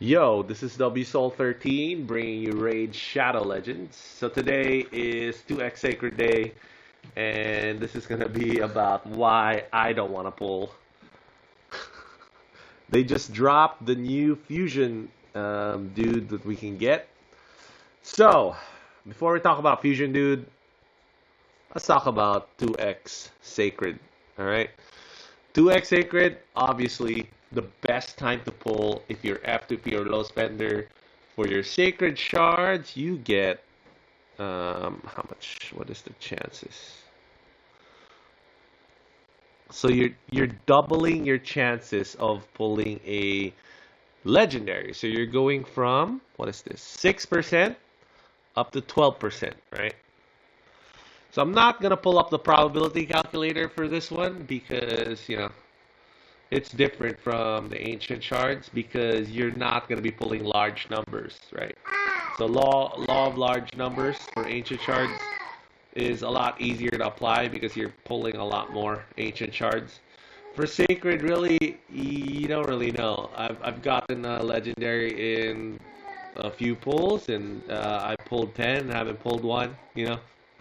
Yo, this is WSoul13 bringing you Raid Shadow Legends. So today is 2x Sacred Day, and this is gonna be about why I don't want to pull. They just dropped the new fusion dude that we can get. So, before we talk about fusion dude, let's talk about 2x Sacred. Alright? 2x Sacred, obviously, the best time to pull if you're F2P or low spender. For your Sacred Shards, you get, how much? What is the chances? So you're doubling your chances of pulling a Legendary. So you're going from, what is this, 6% up to 12%, right? So I'm not going to pull up the probability calculator for this one because, it's different from the ancient shards because you're not going to be pulling large numbers, right? So law of large numbers for ancient shards is a lot easier to apply because you're pulling a lot more ancient shards. For Sacred, really, you don't really know. I've gotten a legendary in a few pulls, and I pulled 10, haven't pulled one,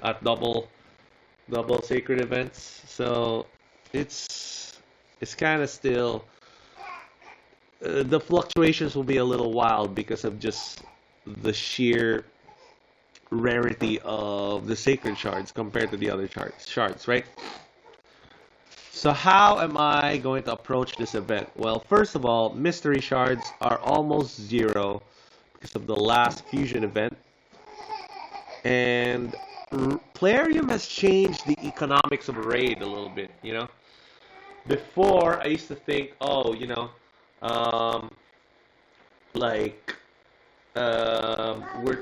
at double Sacred events. So it's kind of still, the fluctuations will be a little wild because of just the sheer rarity of the Sacred Shards compared to the other shards, right? So how am I going to approach this event? Well, first of all, mystery shards are almost zero because of the last fusion event. And Plarium has changed the economics of Raid a little bit, Before, I used to think, we're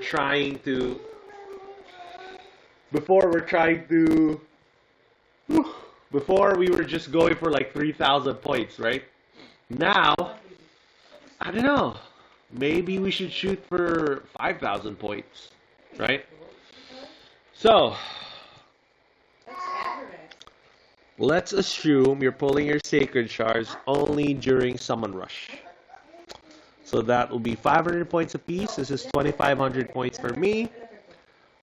trying to, before we were just going for like 3,000 points, right? Now, I don't know, maybe we should shoot for 5,000 points, right? So, let's assume you're pulling your Sacred Shards only during Summon Rush. So that will be 500 points apiece. This is 2,500 points for me.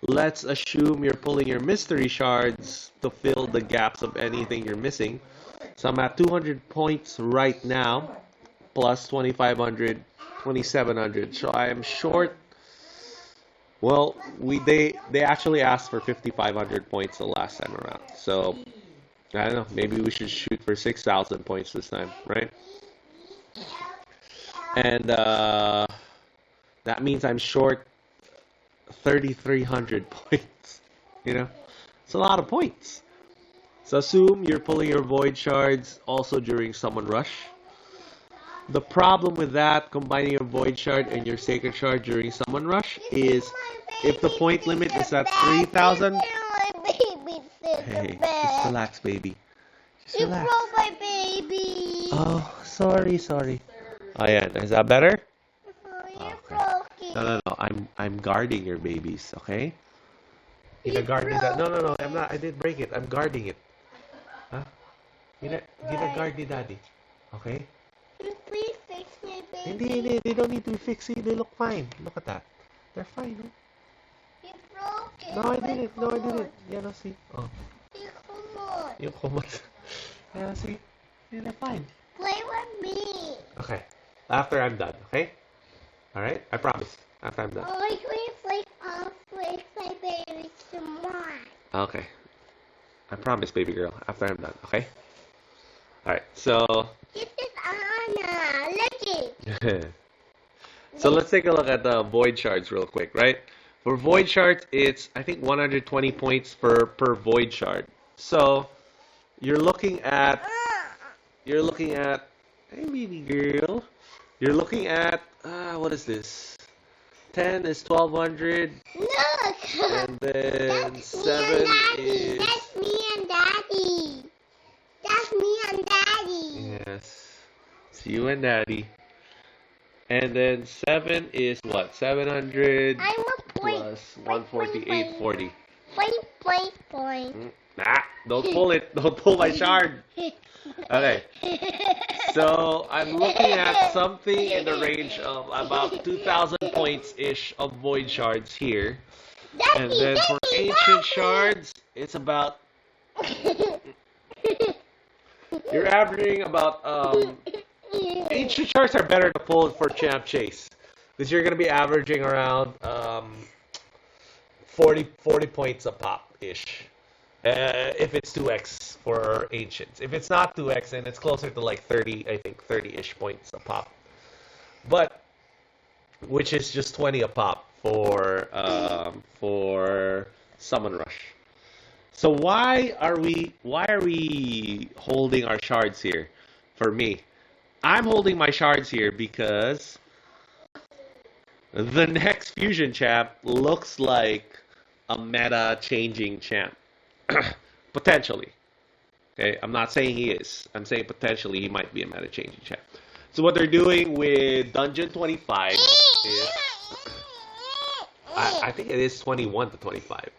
Let's assume you're pulling your Mystery Shards to fill the gaps of anything you're missing. So I'm at 200 points right now, plus 2,500, 2,700. So I am short. Well, they actually asked for 5,500 points the last time around. So I don't know, maybe we should shoot for 6,000 points this time, right? And that means I'm short 3,300 points. It's a lot of points. So assume you're pulling your Void Shards also during Summon Rush. The problem with that, combining your Void Shard and your Sacred Shard during Summon Rush, is if the point limit is at 3,000. Hey, just relax, baby. Just relax. You broke my baby. Oh, sorry. Oh yeah, is that better? You broke it. No. I'm guarding your babies, okay? You guarding that? No. I'm not. I didn't break it. I'm guarding it. Huh? You guard ni daddy, okay? Can you please fix my baby? Hindi. They don't need to be fixed. They look fine. Look at that. They're fine. No? You broke it. No, I didn't. Yeah, no, see. Oh. You come on. Yung kumot. Yeah, see. Yeah, they're fine. Play with me. Okay. After I'm done, okay? Alright? I promise. After I'm done. Oh, I play off with my baby tomorrow. Okay. I promise, baby girl. After I'm done, okay? Alright, so... This is Anna. Look it. So let's take a look at the Void Shards real quick, right? For Void Shards, it's, I think, 120 points per Void Shard. So, you're looking at... Hey, baby girl. You're looking at, what is this? 10 is 1,200. Look. And then That's 7 me and is... That's me and Daddy. That's me and Daddy. Yes. It's you and Daddy. And then 7 is what? 700 I'm a point. plus 140, 840. Point. Nah, don't pull it. Don't pull my shard. Okay. So I'm looking at something in the range of about 2,000 points-ish of void shards here. And then for ancient shards, it's about, you're averaging about, ancient shards are better to pull for champ chase. Because you're going to be averaging around 40 points a pop-ish. If it's 2x for ancients. If it's not 2x, then it's closer to like 30, I think 30-ish points a pop. But, which is just 20 a pop for Summon Rush. So why are we holding our shards here? For me, I'm holding my shards here because the next fusion champ looks like a meta changing champ. Potentially. Okay, I'm not saying he is. I'm saying potentially he might be a meta changing champ. So what they're doing with Dungeon 25 is, I think it is 21 to 25.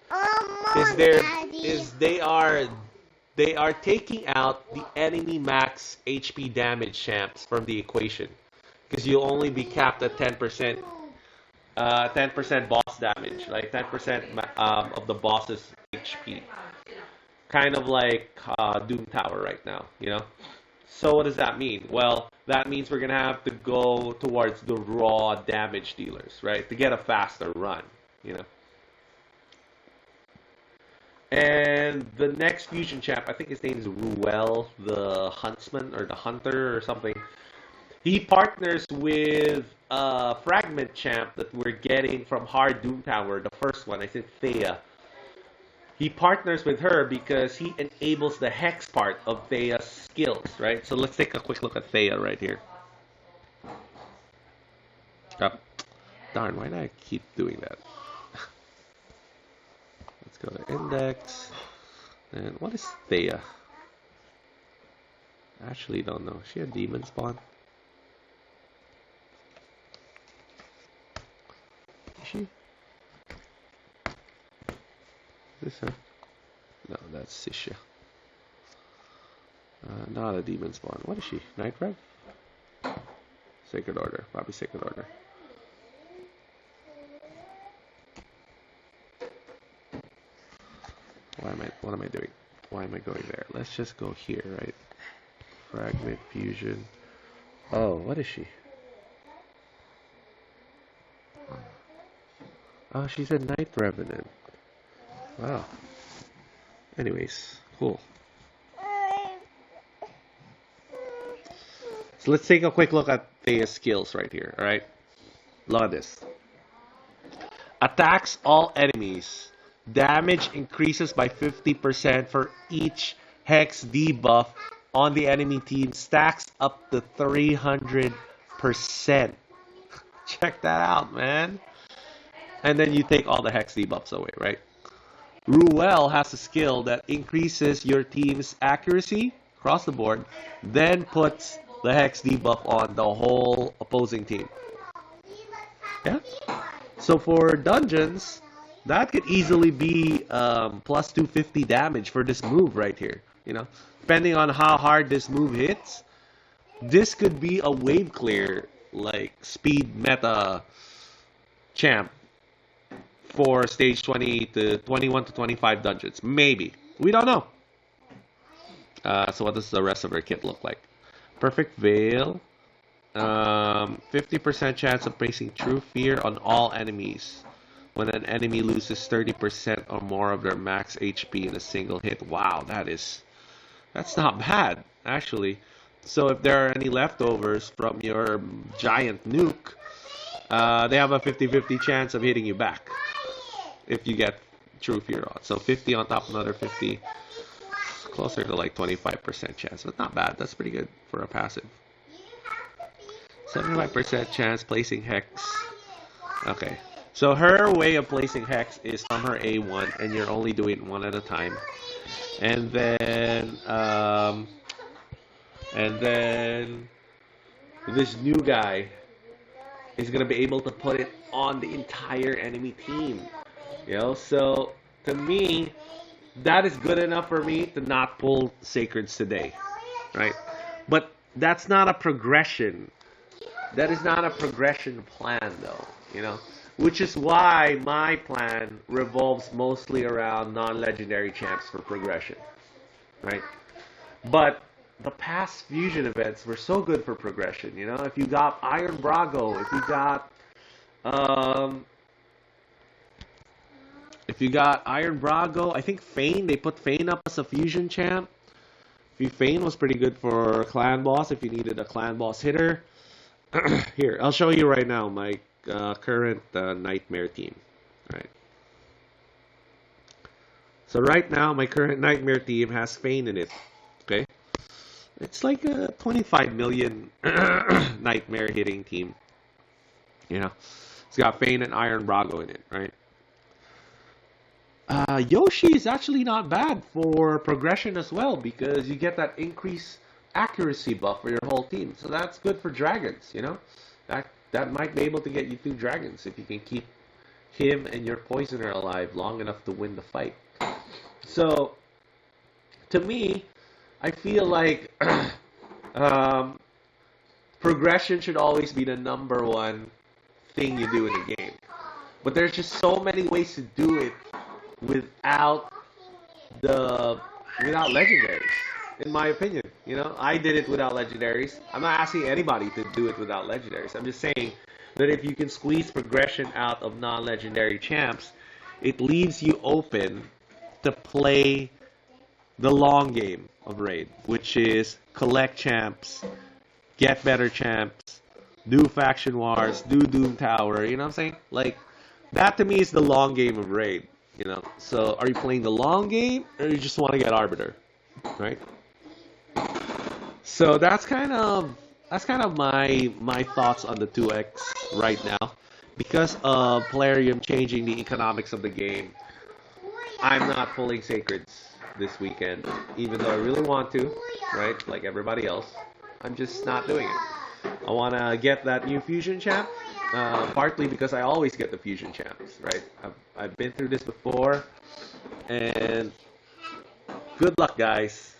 They are taking out the enemy max HP damage champs from the equation, because you'll only be capped at 10%. 10% boss damage, like 10% of the boss's HP. Kind of like Doom Tower right now, you know? So what does that mean? Well, that means we're going to have to go towards the raw damage dealers, right? To get a faster run, you know? And the next fusion champ, I think his name is Ruel, the Huntsman or the Hunter or something. He partners with Fragment champ that we're getting from Hard Doom Tower, the first one, I think Thea. He partners with her because he enables the hex part of Thea's skills, right? So let's take a quick look at Thea right here. Oh, darn, why do I keep doing that? Let's go to index. And what is Thea? I actually don't know. Is she a demon spawn? Is she? Is this her? No, that's Sisha. Not a demon spawn. What is she? Night Rev? Sacred Order. Probably Sacred Order. What am I doing? Why am I going there? Let's just go here, right? Fragment Fusion. Oh, what is she? Oh, she's a Night Revenant. Wow. Anyways, cool. So let's take a quick look at Thea's skills right here, alright? Look at this. Attacks all enemies. Damage increases by 50% for each hex debuff on the enemy team. Stacks up to 300%. Check that out, man. And then you take all the hex debuffs away, right? Ruel has a skill that increases your team's accuracy across the board, then puts the hex debuff on the whole opposing team. Yeah? So for dungeons, that could easily be plus 250 damage for this move right here. You know, depending on how hard this move hits, this could be a wave clear, like speed meta champ for stage 20 to 21 to 25 dungeons. Maybe. We don't know. So what does the rest of her kit look like? Perfect Veil. 50% chance of placing True Fear on all enemies when an enemy loses 30% or more of their max HP in a single hit. Wow, that's not bad, actually. So if there are any leftovers from your giant nuke, they have a 50-50 chance of hitting you back if you get True Fear on. So 50 on top of another 50, closer to like 25% chance, but not bad. That's pretty good for a passive. 75% chance placing Hex. Okay, so her way of placing Hex is from her A1, and you're only doing one at a time. And then this new guy is gonna be able to put it on the entire enemy team. You know, so to me, that is good enough for me to not pull Sacreds today, right? But that's not a progression. That is not a progression plan, though, you know? Which is why my plan revolves mostly around non-legendary champs for progression, right? But the past fusion events were so good for progression, you know? If you got Iron Brago, um, if you got Iron Brago, I think Fane, they put Fane up as a fusion champ. Fane was pretty good for clan boss if you needed a clan boss hitter. Here, I'll show you right now my current nightmare team. Right. So right now my current nightmare team has Fane in it. Okay. It's like a 25 million nightmare hitting team. You know, it's got Fane and Iron Brago in it, right? Yoshi is actually not bad for progression as well because you get that increased accuracy buff for your whole team. So that's good for dragons, you know? That might be able to get you 2 dragons if you can keep him and your poisoner alive long enough to win the fight. So, to me, I feel like progression should always be the number one thing you do in the game. But there's just so many ways to do it without legendaries, in my opinion. You know, I did it without legendaries. I'm not asking anybody to do it without legendaries. I'm just saying that if you can squeeze progression out of non-legendary champs, it leaves you open to play the long game of Raid, which is collect champs, get better champs, do faction wars, do Doom Tower, you know what I'm saying? Like, that to me is the long game of Raid, you know? So, are you playing the long game, or you just want to get Arbiter, right? So, that's kind of my thoughts on the 2X right now. Because of Plarium changing the economics of the game, I'm not pulling Sacreds this weekend, even though I really want to, right? Like everybody else. I'm just not doing it. I want to get that new Fusion champ, partly because I always get the Fusion champs, right? I've been through this before, and good luck, guys.